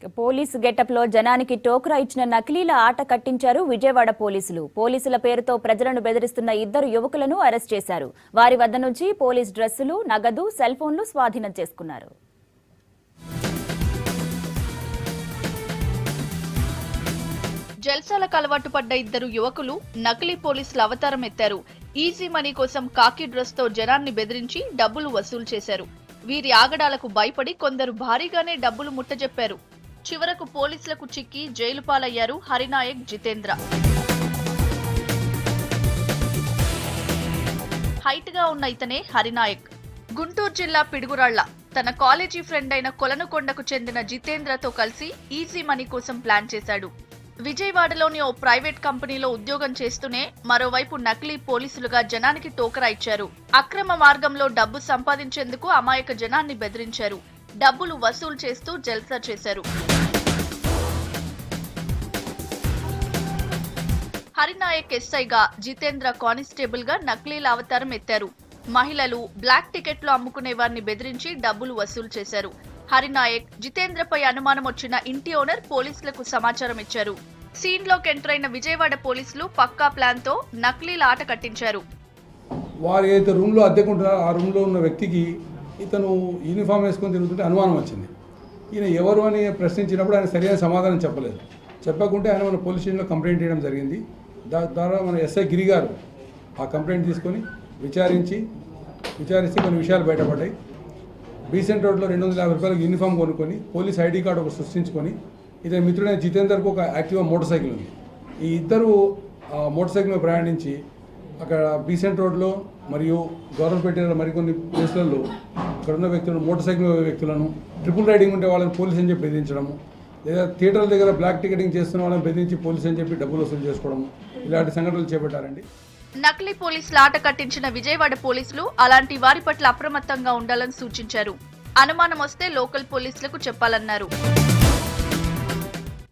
Police getup లో జనానికి టోకరా ఇచ్చిన నకిలీల ఆట కట్టించారు విజయవాడ పోలీసులు. పోలీసుల పేరుతో ప్రజలను బెదిరిస్తున్న ఇద్దరు యువకులను అరెస్ట్ చేశారు. వారి వద్ద నుంచి పోలీస్ డ్రెస్సులు, నగదు, సెల్ ఫోన్లు స్వాధీనం చేసుకున్నారు. జల్సాలకు అలవాటు పడ్డ ఇద్దరు యువకులు నకిలీ పోలీసుల అవతారం ఎత్తారు. ఈజీ మనీ కోసం కాకి డ్రెస్ తో జనాన్ని బెదిరించి డబ్బులు వసూలు చేశారు. వీరి ఆగడాలకు భయపడి కొందరు భారీగానే డబ్బులు ముట్టజెప్పారు. చివరకు పోలీసులకు చిక్కి జైలు పాలయ్యారు హరినాయక్, జితేంద్ర. హైట్ గా ఉన్న ఇతనే హరినాయక్. గుంటూరు జిల్లా పిడుగురాళ్ల తన కాలేజీ ఫ్రెండ్ అయిన కొలనుకొండకు చెందిన జితేంద్రతో కలిసి ఈజీ మనీ కోసం ప్లాన్ చేశాడు. విజయవాడలోని ఓ ప్రైవేట్ కంపెనీలో ఉద్యోగం చేస్తూనే మరోవైపు నకిలీ పోలీసులుగా జనానికి టోకరా ఇచ్చారు. అక్రమ మార్గంలో డబ్బు సంపాదించేందుకు అమాయక జనాన్ని బెదిరించారు. డబ్బులు వసూలు చేస్తూ జల్సా చేశారు. హరినాయక్ ఎస్ఐగా, జితేంద్ర కానిస్టేబుల్ గా నకిలీల అవతారం ఎత్తారు. మహిళలు, బ్లాక్ టికెట్లు అమ్ముకునే వారిని బెదిరించి డబ్బులు వసూలు చేశారు. హరినాయక్, జితేంద్రపై అనుమానం వచ్చిన ఇంటి ఓనర్ పోలీసులకు సమాచారం ఇచ్చారు. సీన్ లోకి ఎంటర్ అయిన విజయవాడ పోలీసులు పక్కా ప్లాన్ తో నకిలీల ఆట కట్టించారు. వారు ఏదైతే రూమ్ లో అద్దెకుంటున్నారో ఆ రూమ్ లో ఉన్న వ్యక్తికి ఇతను యూనిఫామ్ వేసుకొని తిరుగుతుంటే అనుమానం వచ్చింది. ఈయన ఎవరు అని ప్రశ్నించినప్పుడు ఆయన సరైన సమాధానం చెప్పలేదు. చెప్పకుంటే ఆయన మన పోలీస్ స్టేషన్లో కంప్లైంట్ చేయడం జరిగింది. ద్వారా మన ఎస్ఐ గిరి గారు ఆ కంప్లైంట్ తీసుకొని విచారిస్తే కొన్ని విషయాలు బయటపడ్డాయి. బీసెంట్ రోడ్లో 250 రూపాయలకు యూనిఫామ్ కొనుక్కొని పోలీస్ ఐడి కార్డు ఒక సృష్టించుకొని ఇతని మిత్రుడైన జితేందర్కు ఒక యాక్టివా మోటార్ సైకిల్ ఉంది. ఈ ఇద్దరు మోటార్ సైకిల్ మీద ప్రయాణించి అక్కడ బీసెంట్ రోడ్లో మరియు గవర్నమెంట్ మరికొన్ని ప్లేస్లలో అక్కడ ఉన్న వ్యక్తులను, మోటార్ సైకిల్ వ్యక్తులను, ట్రిపుల్ రైడింగ్ ఉంటే వాళ్ళని పోలీస్ అని చెప్పి బెదిరించడము, లేదా థియేటర్ల దగ్గర బ్లాక్ టికెటింగ్ చేస్తున్న వాళ్ళని బెదిరించి పోలీస్ అని చెప్పి డబ్బులు వసూలు చేసుకోవడము, ఇలాంటి సంఘటనలు చేపట్టారండి. నకిలీ పోలీసుల ఆట కట్టించిన విజయవాడ పోలీసులు అలాంటి వారి పట్ల అప్రమత్తంగా ఉండాలని సూచించారు. అనుమానం వస్తే లోకల్ పోలీసులకు చెప్పాలన్నారు.